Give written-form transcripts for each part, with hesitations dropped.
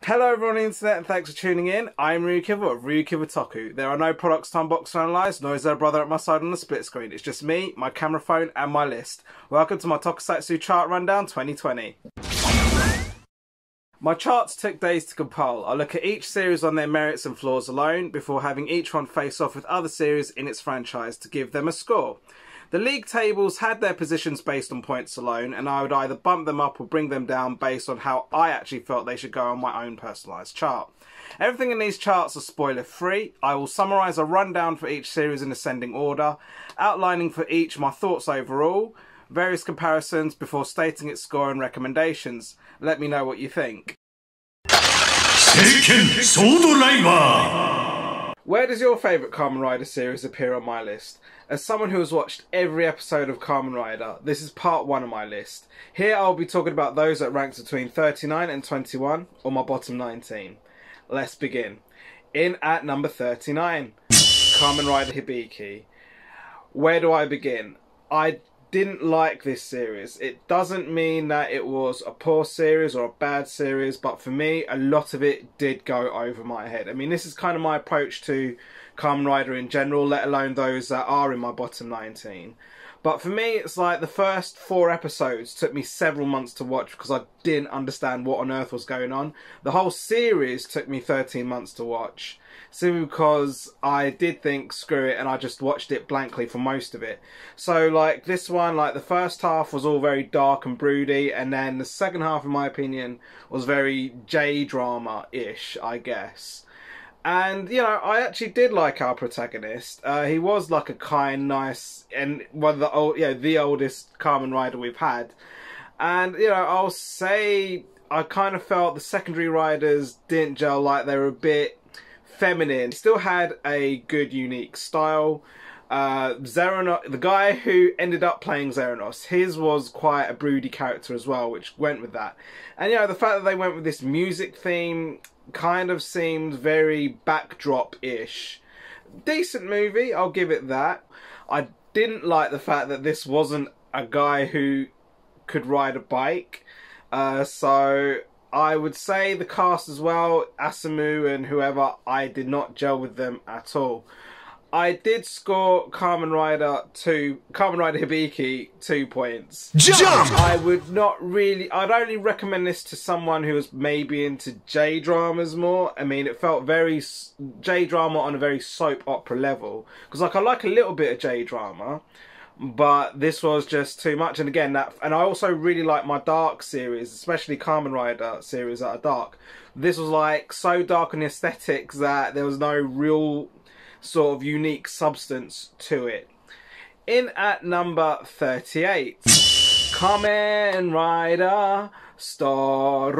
Hello everyone on the internet and thanks for tuning in. I'm RyuKiva of RyuKiva Toku. There are no products to unbox or analyse, nor is there a brother at my side on the split screen. It's just me, my camera phone and my list. Welcome to my tokusatsu chart rundown 2020. My charts took days to compile. I look at each series on their merits and flaws alone before having each one face off with other series in its franchise to give them a score. The league tables had their positions based on points alone, and I would either bump them up or bring them down based on how I actually felt they should go on my own personalised chart. Everything in these charts is spoiler free. I will summarise a rundown for each series in ascending order, outlining for each my thoughts overall, various comparisons before stating its score and recommendations. Let me know what you think. Where does your favourite Kamen Rider series appear on my list? As someone who has watched every episode of Kamen Rider, this is part 1 of my list. Here I'll be talking about those that ranked between 39 and 21, or my bottom 19. Let's begin. In at number 39, Kamen Rider Hibiki. Where do I begin? I didn't like this series. It doesn't mean that it was a poor series or a bad series, but for me, a lot of it did go over my head. I mean, this is kind of my approach to Kamen Rider in general, let alone those that are in my bottom 19. But for me, it's like the first 4 episodes took me several months to watch because I didn't understand what on earth was going on. The whole series took me 13 months to watch, simply because I did think, screw it, and I just watched it blankly for most of it. So, like, this one, like, the first half was all very dark and broody, and then the second half, in my opinion, was very J-drama-ish, I guess. And, you know, I actually did like our protagonist. He was like a kind, nice, and one of the old, the oldest Kamen Rider we've had. And, you know, I'll say I kind of felt the secondary riders didn't gel, like they were a bit feminine. He still had a good, unique style. Zeronos, the guy who ended up playing Zeronos, his was quite a broody character as well, which went with that. And, you know, the fact that they went with this music theme kind of seemed very backdrop-ish. Decent movie, I'll give it that. I didn't like the fact that this wasn't a guy who could ride a bike. So I would say the cast as well, Asamu and whoever, I did not gel with them at all. I did score Kamen Rider Hibiki 2 points. Jump! I would not really, I'd only recommend this to someone who was maybe into J-dramas more. I mean, it felt very J-drama on a very soap opera level. Because, like, I like a little bit of J-drama, but this was just too much. And again, and I also really like my dark series, especially Kamen Rider series that are dark. This was, like, so dark in the aesthetics that there was no real sort of unique substance to it. In at number 38, Kamen Rider Stronger.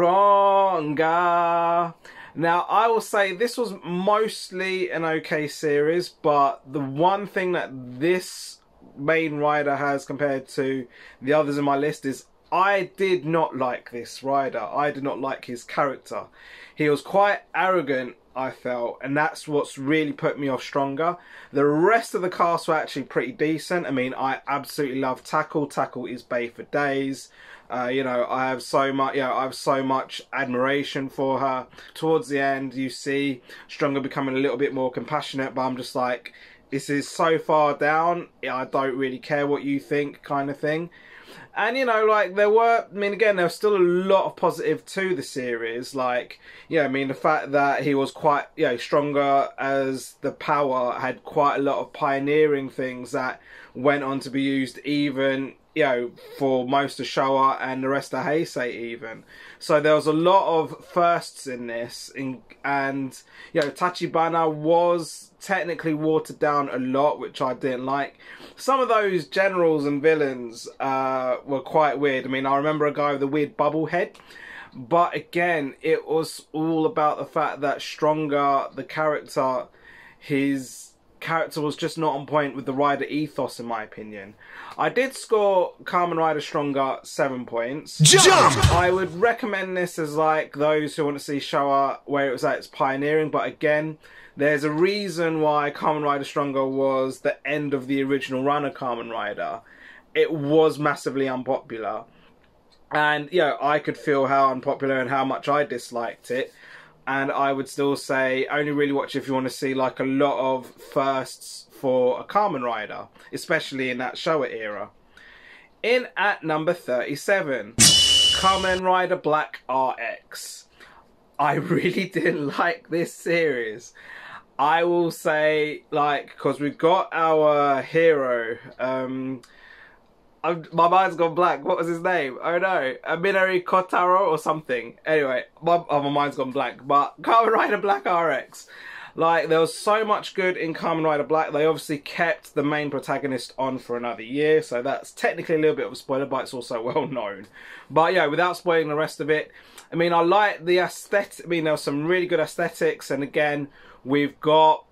Now, I will say this was mostly an okay series, but the one thing that this main rider has compared to the others in my list is I did not like this rider. I did not like his character. He was quite arrogant, I felt, and that's what's really put me off Stronger. The rest of the cast were actually pretty decent. I mean, I absolutely love Tackle. Tackle is bae for days. You know, I have so much admiration for her. Towards the end, you see Stronger becoming a little bit more compassionate, but I'm just like, this is so far down, I don't really care what you think, kind of thing. And, you know, like, there was still a lot of positive to the series. Like, I mean, the fact that he was quite, Stronger as the power had quite a lot of pioneering things that went on to be used even, for most of Showa and the rest of Heisei even. So there was a lot of firsts in this. And, Tachibana was technically watered down a lot, which I didn't like. Some of those generals and villains were quite weird. I mean, I remember a guy with a weird bubble head. But again, it was all about the fact that Stronger, the character, his character was just not on point with the rider ethos, in my opinion. I did score Kamen Rider Stronger 7 points. Jump! I would recommend this as, like, those who want to see Showa where it was at its pioneering, but again, there's a reason why Kamen Rider Stronger was the end of the original run of Kamen Rider. It was massively unpopular. And, you know, I could feel how unpopular and how much I disliked it. And I would still say only really watch if you want to see like a lot of firsts for a Kamen Rider, especially in that Showa era. In at number 37, Kamen Rider Black RX. I really didn't like this series. I will say, like, because we've got our hero, my mind's gone blank. What was his name? Oh no, Minori Kotaro or something. Anyway, my mind's gone blank. But Kamen Rider Black RX, like, there was so much good in Kamen Rider Black. They obviously kept the main protagonist on for another year, so that's technically a little bit of a spoiler, but it's also well known. But yeah, without spoiling the rest of it, I mean, I like the aesthetic. I mean, there was some really good aesthetics, and again, we've got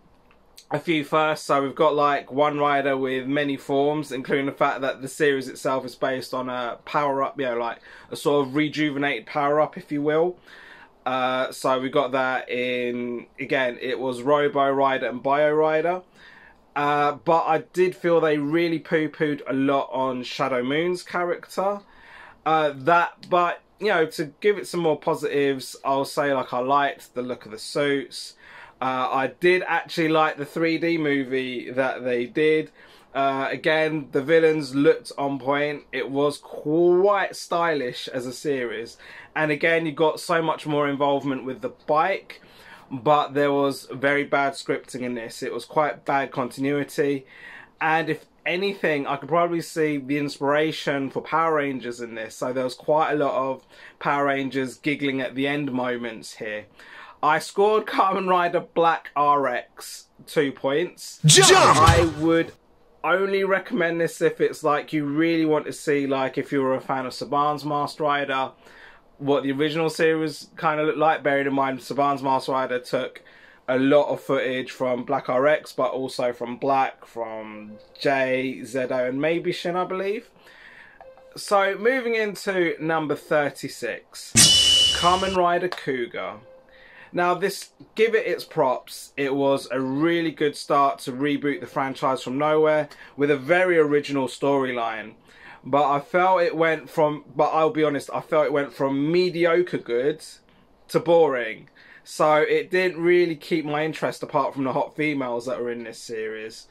a few firsts. So we've got like one rider with many forms, including the fact that the series itself is based on a power-up, you know, like a sort of rejuvenated power-up, if you will. So we got that in, again, it was Robo Rider and Bio Rider. But I did feel they really poo-pooed a lot on Shadow Moon's character. But, you know, to give it some more positives, I'll say, like, I liked the look of the suits. I did actually like the 3D movie that they did. Again, the villains looked on point. It was quite stylish as a series. And again, you got so much more involvement with the bike. But there was very bad scripting in this. It was quite bad continuity. And if anything, I could probably see the inspiration for Power Rangers in this. So there was quite a lot of Power Rangers giggling at the end moments here. I scored Kamen Rider Black RX 2 points. Jump! I would only recommend this if it's like you really want to see, like, if you were a fan of Saban's Masked Rider, what the original series kind of looked like. Bearing in mind, Saban's Masked Rider took a lot of footage from Black RX, but also from Black, from J, Zedo, and maybe Shin, I believe. So, moving into number 36, Kamen Rider Cougar. Now, this, give it its props, it was a really good start to reboot the franchise from nowhere with a very original storyline. But I felt it went from, but I'll be honest, I felt it went from mediocre good to boring. So it didn't really keep my interest apart from the hot females that were in this series.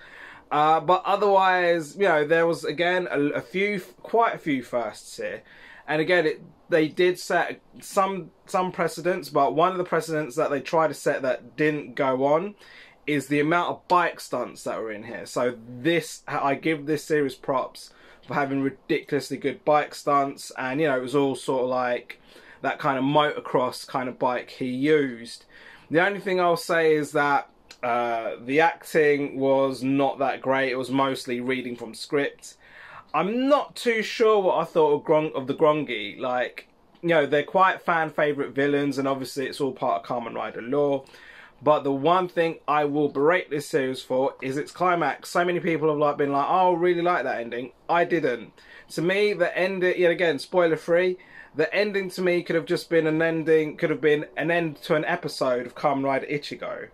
But otherwise, you know, there was, again, quite a few firsts here. And again, they did set some precedents, but one of the precedents that they tried to set that didn't go on is the amount of bike stunts that were in here. So this, I give this series props for having ridiculously good bike stunts, and, you know, it was all sort of like that kind of motocross kind of bike he used. The only thing I'll say is that the acting was not that great. It was mostly reading from script. I'm not too sure what I thought of the Grongi. Like, you know, they're quite fan favourite villains, and obviously it's all part of Kamen Rider lore. But the one thing I will berate this series for is its climax. So many people have like been like, oh, I really like that ending. I didn't. To me, the ending, yet again, spoiler free, the ending to me could have just been an ending, could have been an end to an episode of Kamen Rider Ichigo.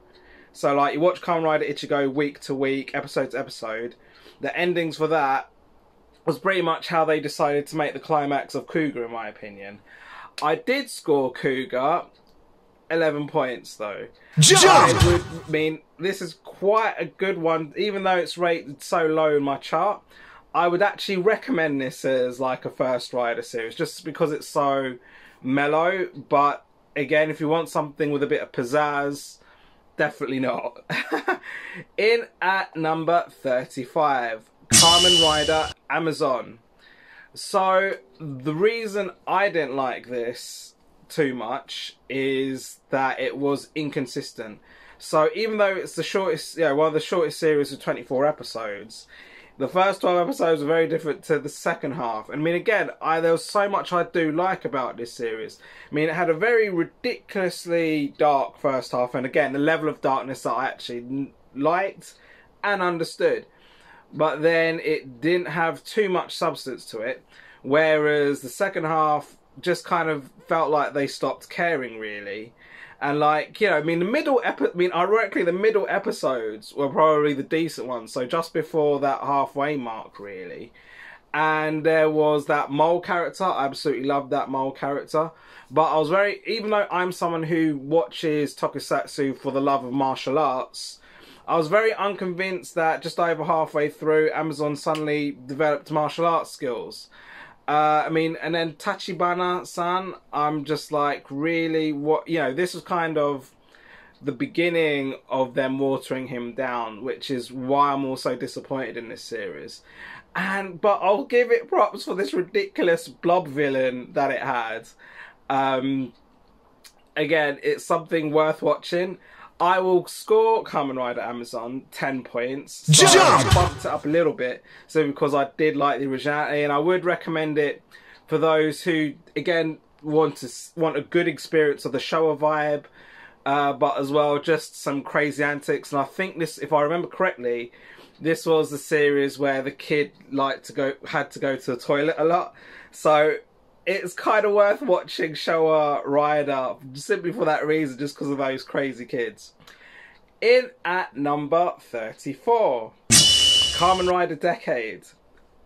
So like, you watch Kamen Rider Ichigo week to week, episode to episode. The endings for that was pretty much how they decided to make the climax of Cougar, in my opinion. I did score Cougar 11 points though. Jump! I would mean this is quite a good one, even though it's rated so low in my chart. I would actually recommend this as like a first rider series, just because it's so mellow. But again, if you want something with a bit of pizzazz, definitely not. In at number 35, Kamen Rider Amazon. So the reason I didn't like this too much is that it was inconsistent. So even though it's the shortest, one of the shortest series of 24 episodes, the first 12 episodes are very different to the second half. I mean, again, there was so much I do like about this series. I mean, it had a very ridiculously dark first half, and again, the level of darkness that I actually liked and understood. But then it didn't have too much substance to it, whereas the second half just kind of felt like they stopped caring, really. And like, I mean, ironically, the middle episodes were probably the decent ones. So just before that halfway mark, really. And there was that mole character. I absolutely loved that mole character. But I was very, even though I'm someone who watches tokusatsu for the love of martial arts, I was very unconvinced that just over halfway through, Amazon suddenly developed martial arts skills. I mean, and then Tachibana-san, I'm just like, really, what, you know, this was kind of the beginning of them watering him down, which is why I'm also disappointed in this series. But I'll give it props for this ridiculous blob villain that it had. Again, it's something worth watching. I will score Kamen Rider Amazon 10 points. So I bumped it up a little bit, so because I did like the originality, and I would recommend it for those who, again, want a good experience of the Showa vibe, but as well just some crazy antics. And I think this, if I remember correctly, this was the series where the kid had to go to the toilet a lot. So it's kind of worth watching Showa Rider simply for that reason, just because of those crazy kids. In at number 34, Kamen Rider Decade.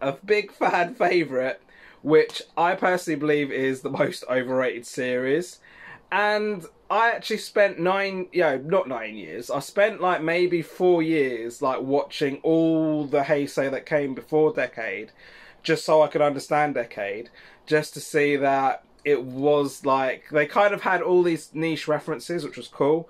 A big fan favourite, which I personally believe is the most overrated series. And I actually spent not 9 years. I spent like maybe 4 years like watching all the Heisei that came before Decade, just so I could understand Decade, just to see that it was like, they kind of had all these niche references, which was cool,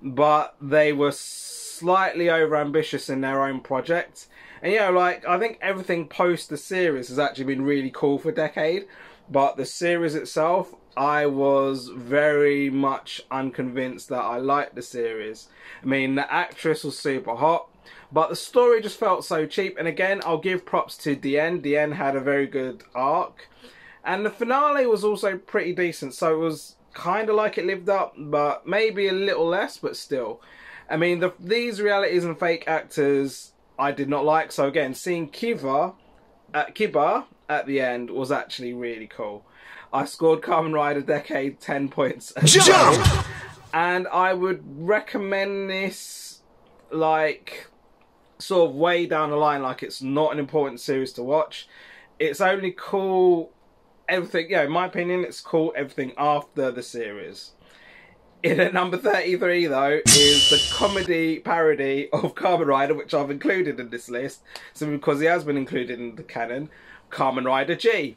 but they were slightly over ambitious in their own project. And you know, like, I think everything post the series has actually been really cool for Decade, but the series itself, I was very much unconvinced that I liked the series. I mean, the actress was super hot, but the story just felt so cheap. And again, I'll give props to DN. DN had a very good arc. And the finale was also pretty decent. So it was kind of like it lived up, but maybe a little less, but still. I mean, these realities and fake actors I did not like. So again, seeing Kiba at the end was actually really cool. I scored Kamen Rider Decade 10 points as well. And I would recommend this, like, sort of way down the line. Like, it's not an important series to watch. It's only cool, everything, in my opinion, it's cool everything after the series. In at number 33, though, is the comedy parody of Kamen Rider, which I've included in this list, simply because he has been included in the canon, Kamen Rider G.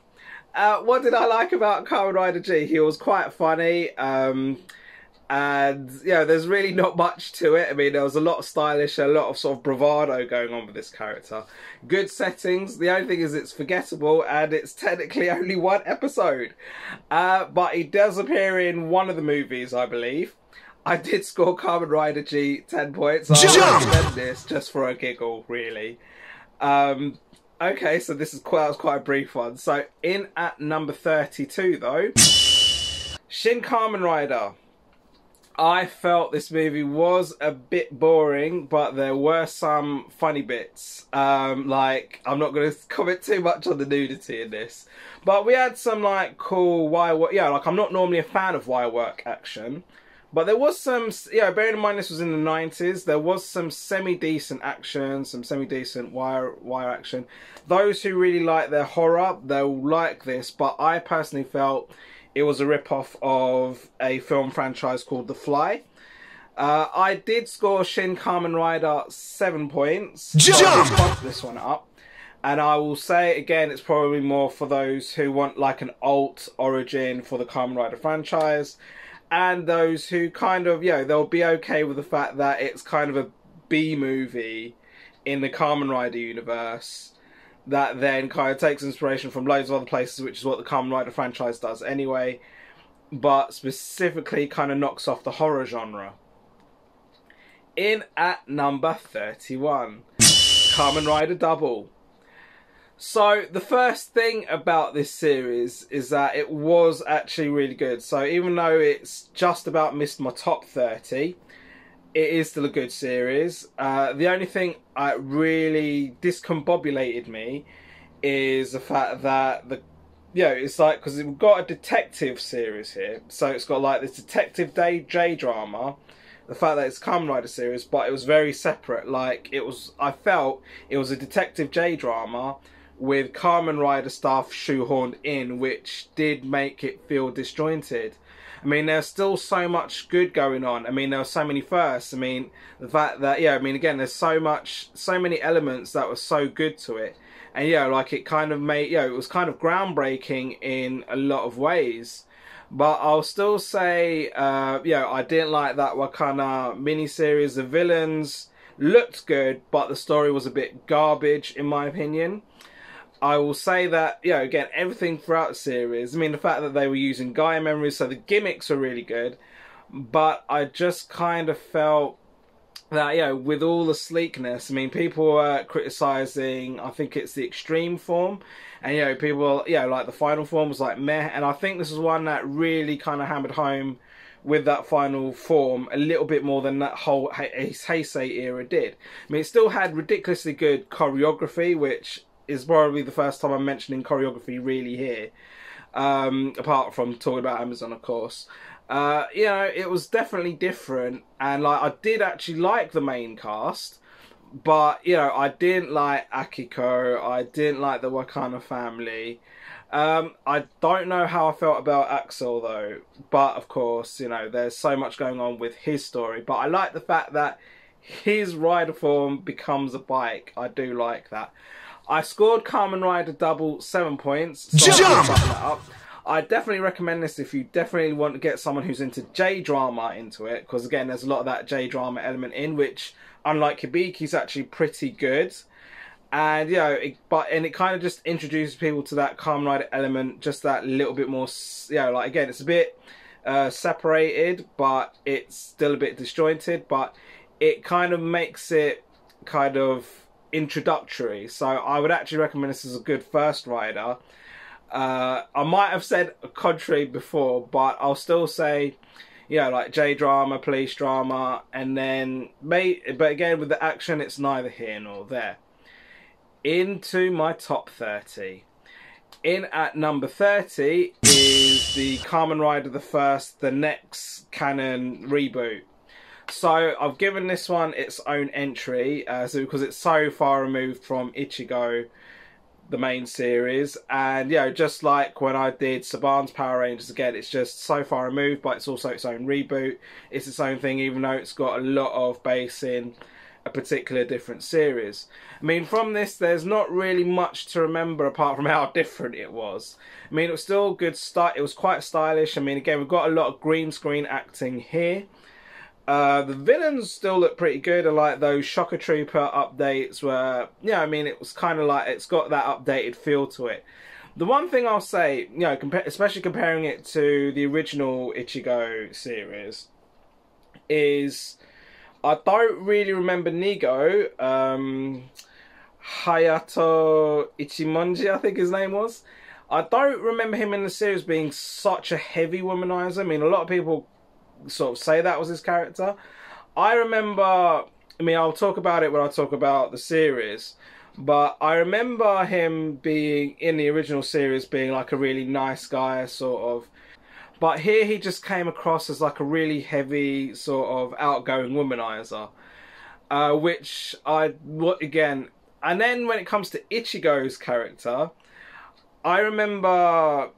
What did I like about Kamen Rider G? He was quite funny, and there's really not much to it. I mean, there was a lot of stylish, a lot of sort of bravado going on with this character. Good settings. The only thing is it's forgettable, and it's technically only one episode. But he does appear in one of the movies, I believe. I did score Kamen Rider G 10 points. I recommend this just for a giggle, really. Okay, so that was quite a brief one. So in at number 32, though, Shin Kamen Rider. I felt this movie was a bit boring, but there were some funny bits. Like, I'm not going to comment too much on the nudity in this, but we had some like cool wire work. Yeah, like, I'm not normally a fan of wire work action, but there was some, bearing in mind this was in the 90s, there was some semi-decent action, some semi-decent wire action. Those who really like their horror, they'll like this, but I personally felt it was a rip-off of a film franchise called The Fly. I did score Shin Kamen Rider 7 points. So I did bump this one up. And I will say, again, it's probably more for those who want like an alt origin for the Kamen Rider franchise. And those who kind of, they'll be okay with the fact that it's kind of a B-movie in the Kamen Rider universe that then kind of takes inspiration from loads of other places, which is what the Kamen Rider franchise does anyway, but specifically kind of knocks off the horror genre. In at number 31, Kamen Rider Double. So the first thing about this series is that it was actually really good. So even though it's just about missed my top 30, it is still a good series. The only thing that really discombobulated me is the fact that it's like, because we've got a detective series here, so it's got like this detective J drama. The fact that it's a Kamen Rider series, but it was very separate. Like, I felt it was a detective J drama, with Kamen Rider stuff shoehorned in, which did make it feel disjointed. I mean, there's still so much good going on. I mean, there were so many firsts. I mean, the fact that, yeah, I mean, again, there's so many elements that were so good to it. And, yeah, like, it kind of made, it was kind of groundbreaking in a lot of ways. But I'll still say, I didn't like that Wakana miniseries. The villains looked good, but the story was a bit garbage, in my opinion. I will say that, again, everything throughout the series, I mean, the fact that they were using Gaia memories, so the gimmicks were really good, but I just kind of felt that, with all the sleekness, I mean, people were criticising, I think it's the extreme form, and, people, like the final form was like meh, and I think this is one that really kind of hammered home with that final form a little bit more than that whole Heisei era did. I mean, it still had ridiculously good choreography, which is probably the first time I'm mentioning choreography really here, apart from talking about Amazon, of course. It was definitely different, and like I did actually like the main cast, but I didn't like Akiko, I didn't like the Wakana family. I don't know how I felt about Axel though, but of course, there's so much going on with his story, but I like the fact that his rider form becomes a bike. I do like that. I scored Kamen Rider Double 7 points. So jump! I definitely recommend this if you definitely want to get someone who's into J-drama into it, because again, there's a lot of that J-drama element in, which, unlike Hibiki's, actually pretty good. And it kind of just introduces people to that Kamen Rider element, just that little bit more. Like again, it's a bit separated, but it's still a bit disjointed. But it kind of makes it kind of introductory, so I would actually recommend this as a good first rider. I might have said contrary before, but I'll still say, like J-drama, police drama, and then but again with the action, it's neither here nor there. Into my top 30. In at number 30 is the Kamen Rider the next canon reboot. So I've given this one its own entry, because it's so far removed from Ichigo, the main series, and just like when I did Saban's Power Rangers, again, it's just so far removed, but it's also its own reboot. It's its own thing, even though it's got a lot of base in a particular different series. I mean, from this, there's not really much to remember apart from how different it was. I mean, it was still good stuff. It was quite stylish. I mean, again, we've got a lot of green screen acting here. The villains still look pretty good. I like those Shocker Trooper updates where, I mean, it was kind of like, it's got that updated feel to it. The one thing I'll say, especially comparing it to the original Ichigo series, is I don't really remember Nigo. Hayato Ichimonji, I think his name was. I don't remember him in the series being such a heavy womanizer. I mean, a lot of people sort of say that was his character. I remember, I mean, I'll talk about it when I talk about the series, but I remember him being, in the original series, being like a really nice guy, sort of. But here he just came across as like a really heavy, sort of outgoing womanizer. Which again, and then when it comes to Ichigo's character, I remember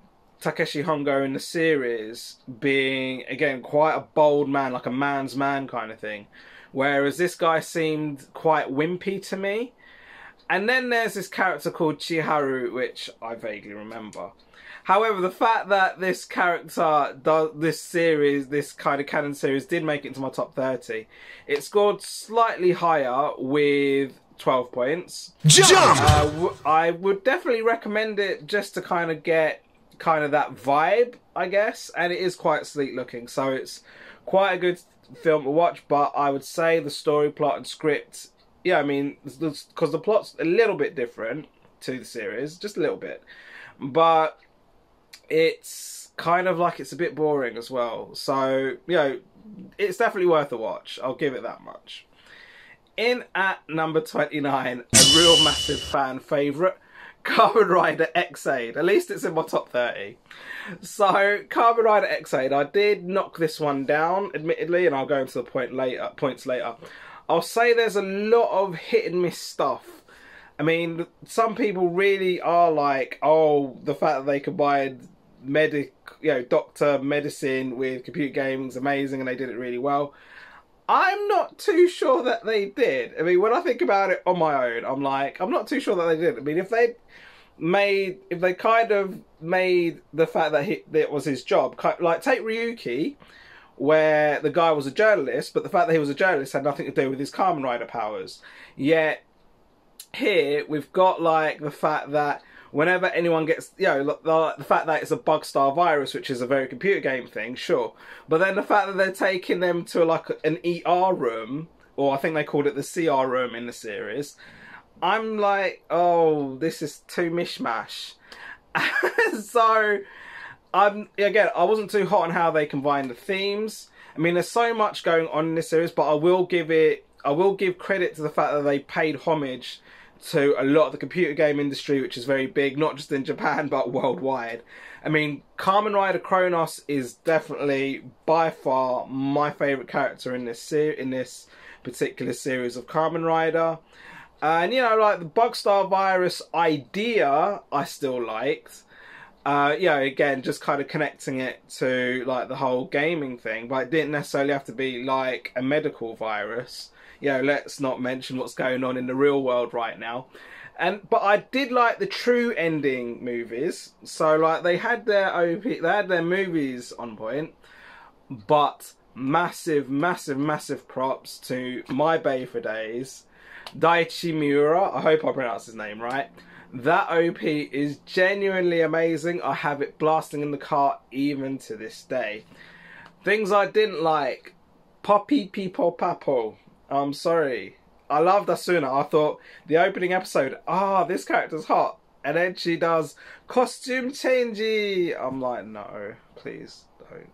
Takeshi Hongo in the series being, again, quite a bold man, like a man's man kind of thing. Whereas this guy seemed quite wimpy to me. And then there's this character called Chiharu, which I vaguely remember. However, the fact that this character, this kind of canon series, did make it into my top 30, it scored slightly higher with 12 points. Jump! I would definitely recommend it just to kind of get kind of that vibe, I guess, and it is quite sleek looking, so it's quite a good film to watch. But I would say the story, plot and script, I mean, because the plot's a little bit different to the series, just a little bit, but it's kind of like it's a bit boring as well, so it's definitely worth a watch. I'll give it that much. In at number 29, a real massive fan favourite, Kamen Rider X-Aid. At least it's in my top 30. So, Kamen Rider X-Aid, I did knock this one down, admittedly, and I'll go into the points later. I'll say there's a lot of hit and miss stuff. I mean, some people really are like, oh, the fact that they combined doctor medicine with computer gaming is amazing, and they did it really well. I'm not too sure that they did. I mean, when I think about it on my own, I'm like, I'm not too sure that they did. I mean, if they kind of made the fact that it was his job, like take Ryuki, where the guy was a journalist, but the fact that he was a journalist had nothing to do with his Kamen Rider powers. Yet here we've got like the fact that whenever anyone gets, the fact that it's a bug-style virus, which is a very computer game thing, sure. But then the fact that they're taking them to like an ER room, or I think they called it the CR room in the series, I'm like, oh, this is too mishmash. So, I wasn't too hot on how they combine the themes. I mean, there's so much going on in this series, but I will give credit to the fact that they paid homage to a lot of the computer game industry, which is very big, not just in Japan, but worldwide. I mean, Kamen Rider Kronos is definitely, by far, my favourite character in this particular series of Kamen Rider. And, like, the bug-style virus idea, I still liked. Again, just kind of connecting it to, like, the whole gaming thing, but it didn't necessarily have to be, like, a medical virus. Let's not mention what's going on in the real world right now. But I did like the true ending movies. So like they had their movies on point, but massive props to my bae for days, Daichi Miura. I hope I pronounced his name right. That OP is genuinely amazing. I have it blasting in the car even to this day. Things I didn't like. Poppy People Papo. I'm sorry. I loved Asuna. I thought the opening episode, this character's hot. And then she does costume changey. I'm like, no, please don't.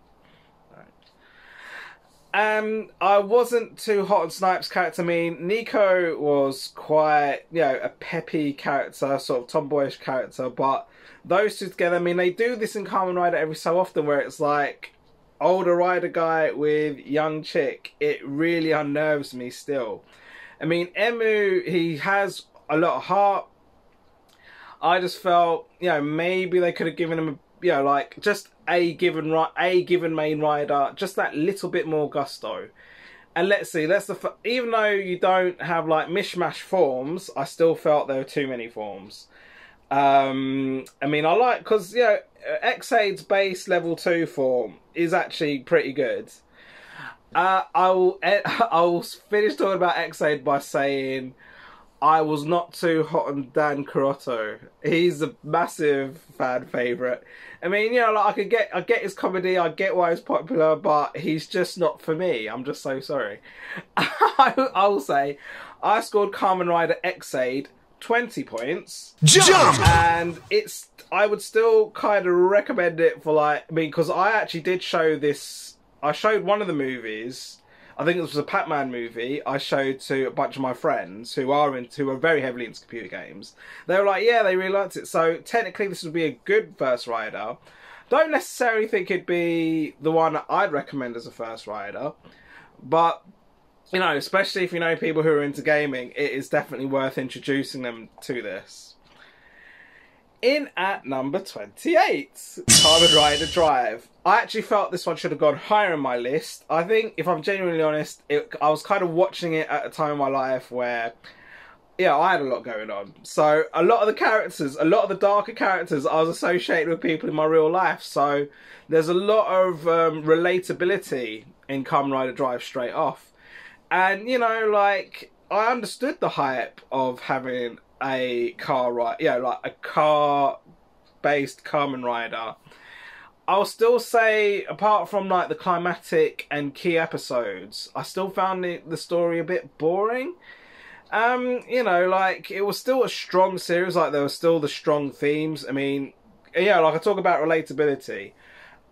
I wasn't too hot on Snipe's character. I mean, Nico was quite, a peppy character, sort of tomboyish character. But those two together, I mean, they do this in Kamen Rider every so often where it's like, older rider guy with young chick. It really unnerves me still. I mean, Emu, he has a lot of heart. I just felt, maybe they could have given him, like just a given main rider, just that little bit more gusto. And let's see, even though you don't have like mishmash forms, I still felt there were too many forms. I mean, I like, because, X-Aid's base level 2 form is actually pretty good. I'll finish talking about X-Aid by saying I was not too hot on Dan Kuroto. He's a massive fan favourite. I mean, like I get his comedy, I get why he's popular, but he's just not for me. I'm just so sorry. I will say, I scored Kamen Rider X-Aid 20 points. Jump! And I would still kind of recommend it for because I actually did show this. I showed one of the movies. I think it was a Pac-Man movie. I showed to a bunch of my friends who are very heavily into computer games. They were like, yeah, they really liked it. So technically, this would be a good first rider. Don't necessarily think it'd be the one I'd recommend as a first rider, but especially if you know people who are into gaming, it is definitely worth introducing them to this. In at number 28, Kamen Rider Drive. I actually felt this one should have gone higher in my list. I think, if I'm genuinely honest, I was kind of watching it at a time in my life where, I had a lot going on. So a lot of the darker characters I was associated with people in my real life. So there's a lot of relatability in Kamen Rider Drive straight off. And, I understood the hype of having a car ride, like a car-based Kamen Rider. I'll still say, apart from like the climatic and key episodes, I still found the story a bit boring. It was still a strong series, like there were still the strong themes. I mean, like I talk about relatability.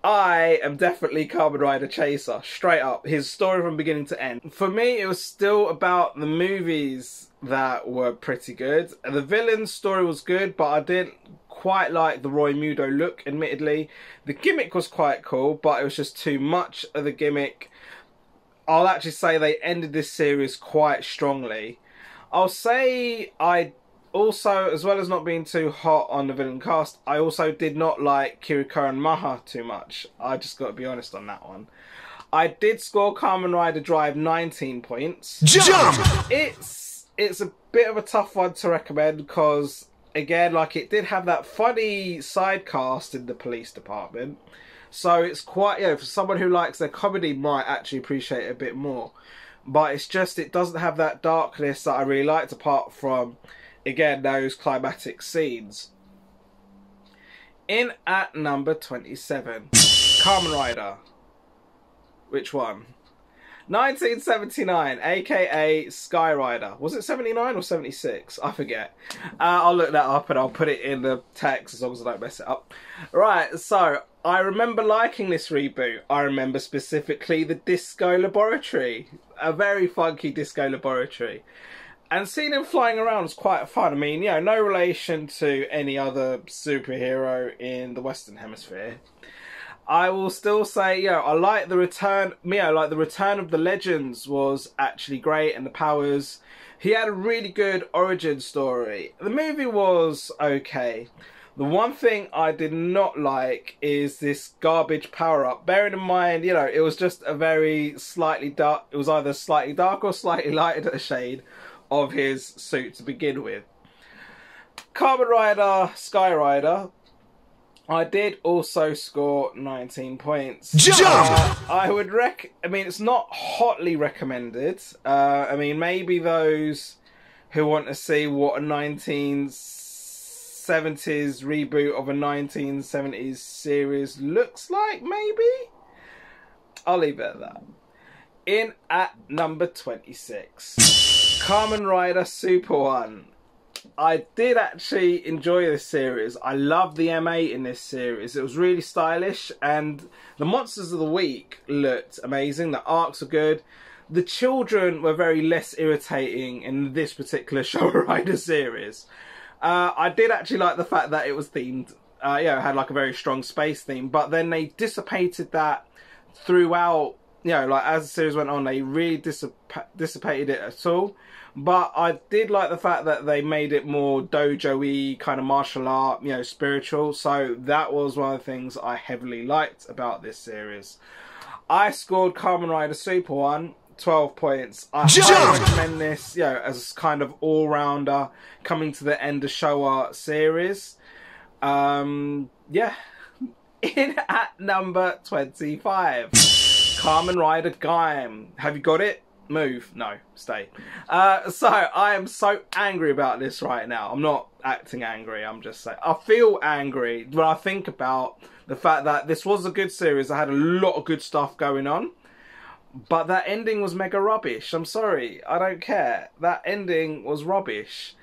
I am definitely Kamen Rider Chaser, straight up. His story from beginning to end. For me, it was still about the movies that were pretty good. The villain's story was good, but I didn't quite like the Roy Mudo look, admittedly. The gimmick was quite cool, but it was just too much of the gimmick. I'll actually say they ended this series quite strongly. I'll say I Also, as well as not being too hot on the villain cast, I also did not like Kiriko and Maha too much. I just got to be honest on that one. I did score Kamen Rider Drive 19 points. Jump! It's a bit of a tough one to recommend because, again, like, it did have that funny side cast in the police department. So it's quite, you know, for someone who likes their comedy might actually appreciate it a bit more. But it's just, it doesn't have that darkness that I really liked, apart from, again, those climatic scenes. In at number 27, Kamen Rider. Which one? 1979, aka Sky Rider. Was it 79 or 76? I forget. I'll look that up and I'll put it in the text as long as I don't mess it up. Right, so I remember liking this reboot. I remember specifically the Disco Laboratory. A very funky Disco Laboratory. And seeing him flying around was quite fun. I mean, you know, no relation to any other superhero in the Western Hemisphere. I will still say, you know, I like the return. Like the return of the Legends was actually great, and the Powers. He had a really good origin story. The movie was okay. The one thing I did not like is this garbage power up. Bearing in mind, you know, it was just a very slightly dark. It was either slightly dark or slightly lighter shade of his suit to begin with. Kamen Rider, Sky Rider. I did also score 19 points. Jump! I would I mean, it's not hotly recommended. I mean, maybe those who want to see what a 1970s reboot of a 1970s series looks like, maybe? I'll leave it at that. In at number 26, Kamen Rider Super 1. I did actually enjoy this series. I loved the M8 in this series. It was really stylish, and the monsters of the week looked amazing. The arcs were good. The children were very less irritating in this particular Showa Rider series. I did actually like the fact that it was themed. Yeah, it had like a very strong space theme, but then they dissipated that throughout. You know, like as the series went on, they really dissipated it at all. But I did like the fact that they made it more dojo-y, kind of martial art, you know, spiritual. So that was one of the things I heavily liked about this series. I scored Kamen Rider Super 1, 12 points. I highly recommend this, you know, as kind of all-rounder coming to the end of Showa series. Yeah. In at number 25, Kamen Rider Gaim. Have you got it? Move. No, stay. So I am so angry about this right now. I'm not acting angry, I'm just saying I feel angry when I think about the fact that this was a good series. I had a lot of good stuff going on, but that ending was mega rubbish. I'm sorry, I don't care. That ending was rubbish.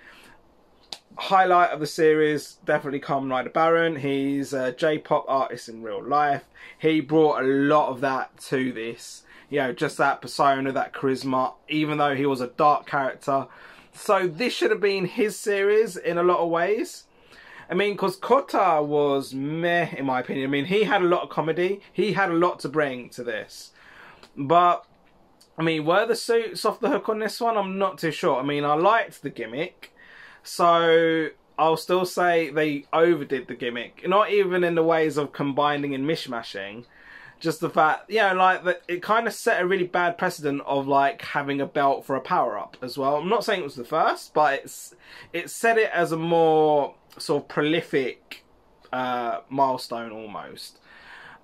Highlight of the series, definitely Kamen Rider Baron. He's a J-pop artist in real life. He brought a lot of that to this. You know, just that persona, that charisma, even though he was a dark character. So this should have been his series in a lot of ways. I mean, because Kota was meh, in my opinion. I mean, he had a lot of comedy. He had a lot to bring to this. But, I mean, were the suits off the hook on this one? I'm not too sure. I mean, I liked the gimmick. So I'll still say they overdid the gimmick. Not even in the ways of combining and mishmashing. Just the fact, you know, like, that it kind of set a really bad precedent of, like, having a belt for a power-up as well. I'm not saying it was the first, but it set it as a more sort of prolific milestone almost.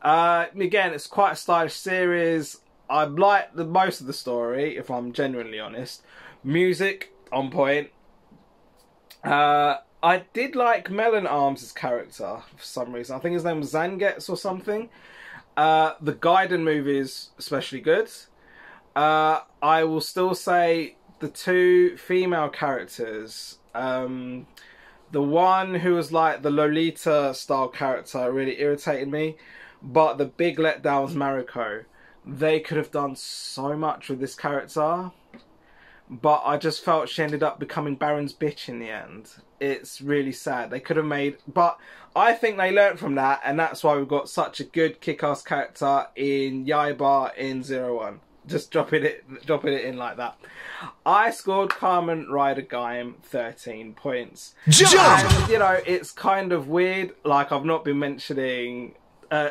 Again, it's quite a stylish series. I like most of the story, if I'm genuinely honest. Music, on point. I did like Melon Arms' character for some reason. I think his name was Zangetsu or something. The Gaiden movies, especially good. I will still say the two female characters. The one who was like the Lolita style character really irritated me. But the big letdown was Mariko. They could have done so much with this character. But I just felt she ended up becoming Baron's bitch in the end. It's really sad. They could have made... But I think they learnt from that, and that's why we've got such a good kick-ass character in Yaiba in 01. Just dropping it in like that. I scored kamenrider.kamen 13 points. And, you know, it's kind of weird. Like, I've not been mentioning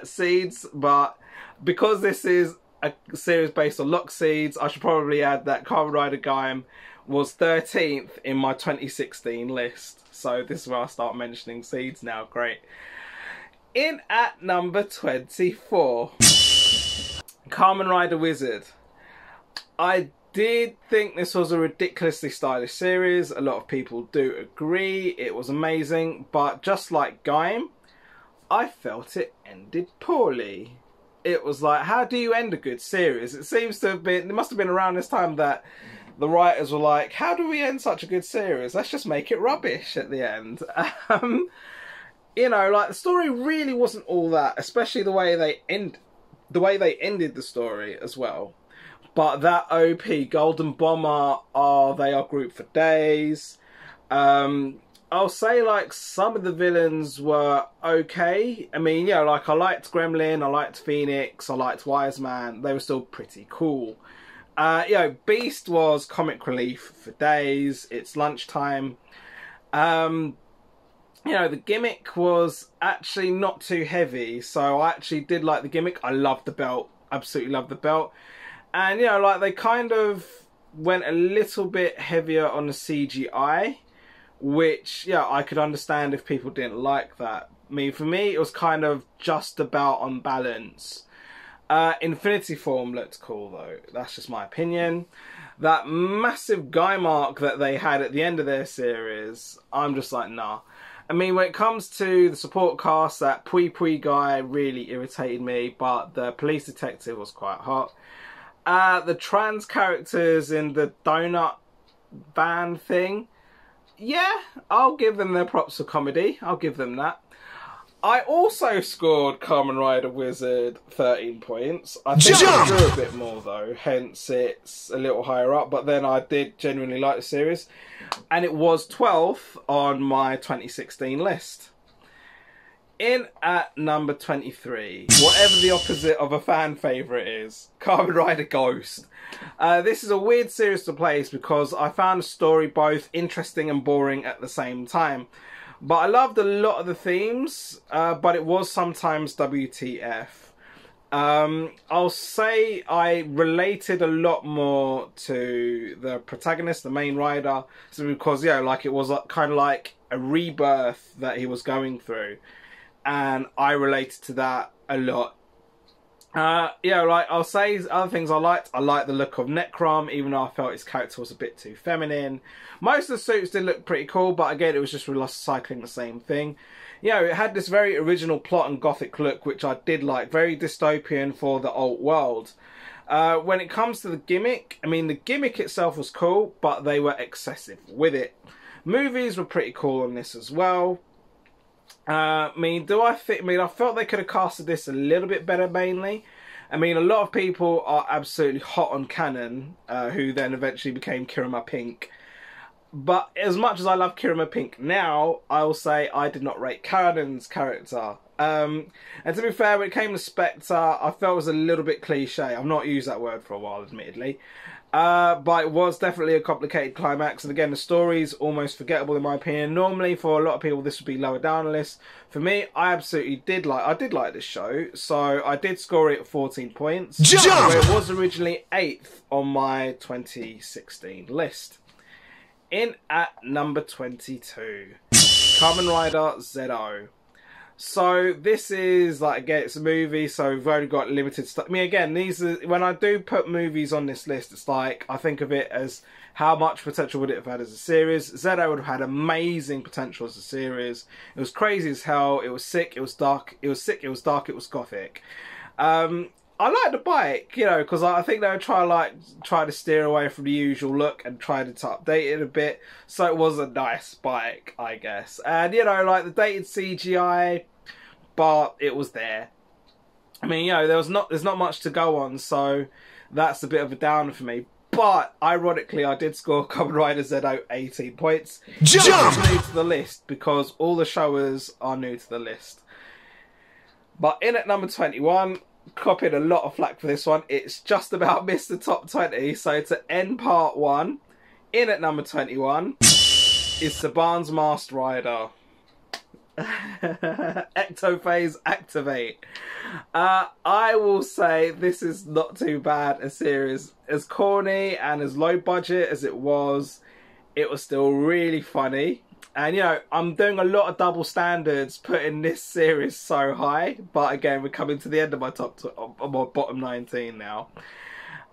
seeds, but because this is a series based on lock seeds, I should probably add that kamenrider.kamen was 13th in my 2016 list. So this is where I start mentioning seeds now. Great. In at number 24, Kamen Rider Wizard. I did think this was a ridiculously stylish series. A lot of people do agree. It was amazing. But just like Gaim, I felt it ended poorly. It was like, how do you end a good series? It seems to have been, it must have been around this time that the writers were like, how do we end such a good series? Let's just make it rubbish at the end. You know, like, the story really wasn't all that, especially the way they ended the story as well. But that OP, Golden Bomber, they are grouped for days. I'll say, like, some of the villains were okay. I mean, yeah, like, I liked Gremlin, I liked Phoenix, I liked Wise Man. They were still pretty cool. You know, Beast was comic relief for days. It's lunchtime. You know, the gimmick was actually not too heavy. So I actually did like the gimmick. I loved the belt. Absolutely loved the belt. And, you know, like, they kind of went a little bit heavier on the CGI, which, yeah, I could understand if people didn't like that. I mean, for me, it was kind of just about on balance. Infinity Form looked cool, though. That's just my opinion. That massive guy mark that they had at the end of their series, I'm just like, nah. I mean, when it comes to the support cast, that Pui Pui guy really irritated me, but the police detective was quite hot. The trans characters in the donut van thing, yeah, I'll give them their props for comedy. I'll give them that. I also scored Kamen Rider Wizard 13 points. I think I drew a bit more though, hence it's a little higher up, but then I did genuinely like the series. And it was 12th on my 2016 list. In at number 23, whatever the opposite of a fan favourite is, Kamen Rider Ghost. This is a weird series to place because I found the story both interesting and boring at the same time. But I loved a lot of the themes, but it was sometimes WTF. I'll say I related a lot more to the protagonist, the main rider, so because, yeah, like, it was kind of like a rebirth that he was going through. And I related to that a lot. Yeah, like, I'll say other things I liked. I liked the look of Necrom, even though I felt his character was a bit too feminine. Most of the suits did look pretty cool, but again, it was just recycling the same thing. You know, it had this very original plot and gothic look, which I did like. Very dystopian for the old world. When it comes to the gimmick, I mean, the gimmick itself was cool, but they were excessive with it. Movies were pretty cool on this as well. I felt they could have casted this a little bit better mainly. I mean, a lot of people are absolutely hot on Canon, who then eventually became Kirima Pink. But as much as I love Kirima Pink now, I will say I did not rate Kanon's character. And to be fair, when it came to Spectre, I felt it was a little bit cliche. I've not used that word for a while, admittedly. But it was definitely a complicated climax, and again, the story's almost forgettable in my opinion. Normally, for a lot of people, this would be lower down the list. For me, I absolutely did like this show, so I did score it at 14 points, where it was originally 8th on my 2016 list. In at number 22, Kamen Rider ZO. So this is, like, again, it's a movie, so we've only got limited stuff. I mean, again, these are, when I do put movies on this list, it's like, I think of it as how much potential would it have had as a series. ZO would have had amazing potential as a series. It was crazy as hell. It was sick. It was dark. It was sick. It was dark. It was gothic. I like the bike, you know, because I think they would try to steer away from the usual look and try to update it a bit. So it was a nice bike, I guess. And, you know, like the dated CGI, but it was there. I mean, you know, there's not much to go on, so that's a bit of a downer for me. But ironically, I did score Kamen Rider ZO 18 points. Just new to the list because all the showers are new to the list. But in at number 21. copied a lot of flack for this one. It's just about missed the top 20. So to end part 1, in at number 21 is Saban's Masked Rider. Ectophase activate. I will say this is not too bad a series. As corny and as low budget as it was still really funny. And you know, I'm doing a lot of double standards putting this series so high, but again, we're coming to the end of my my bottom 19 now.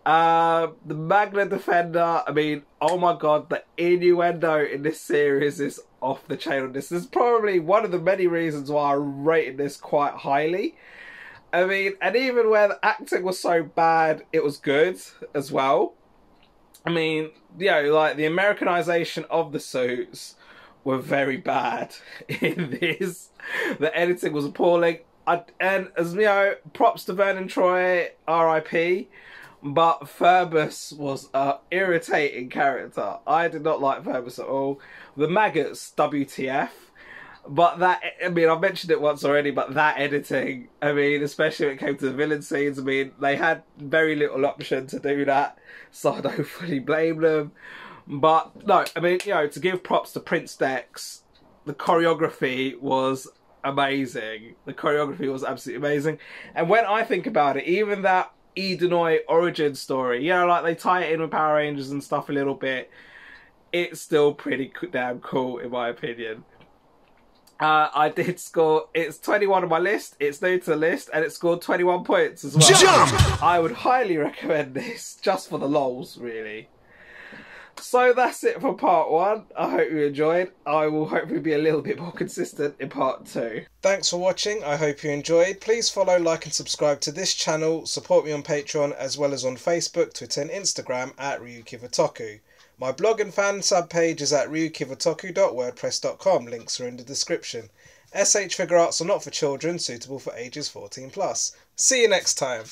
The Magna Defender, I mean, oh my god, the innuendo in this series is off the chain on this. This is probably one of the many reasons why I rated this quite highly. I mean, and even where the acting was so bad, it was good as well. I mean, you know, like the Americanization of the suits were very bad in this. The editing was appalling. And as you know, props to Vernon Troy, R.I.P. But Ferbus was an irritating character. I did not like Ferbus at all. The maggots, WTF. But that, I mean, I've mentioned it once already, but that editing, I mean, especially when it came to the villain scenes, I mean, they had very little option to do that, so I don't fully blame them. But, no, I mean, you know, to give props to Prince Dex, the choreography was amazing. The choreography was absolutely amazing. And when I think about it, even that Edenoi origin story, you know, like they tie it in with Power Rangers and stuff a little bit, it's still pretty damn cool in my opinion. I did score, it's 21 on my list, it's new to the list, and it scored 21 points as well. Jump! I would highly recommend this, just for the lols, really. So that's it for part 1. I hope you enjoyed. I will hopefully be a little bit more consistent in part 2. Thanks for watching. I hope you enjoyed. Please follow, like and subscribe to this channel. Support me on Patreon as well as on Facebook, Twitter and Instagram at RyuKiva Toku. My blog and fan sub page is at ryukivatoku.wordpress.com. Links are in the description. SH figure arts are not for children, suitable for ages 14+. See you next time.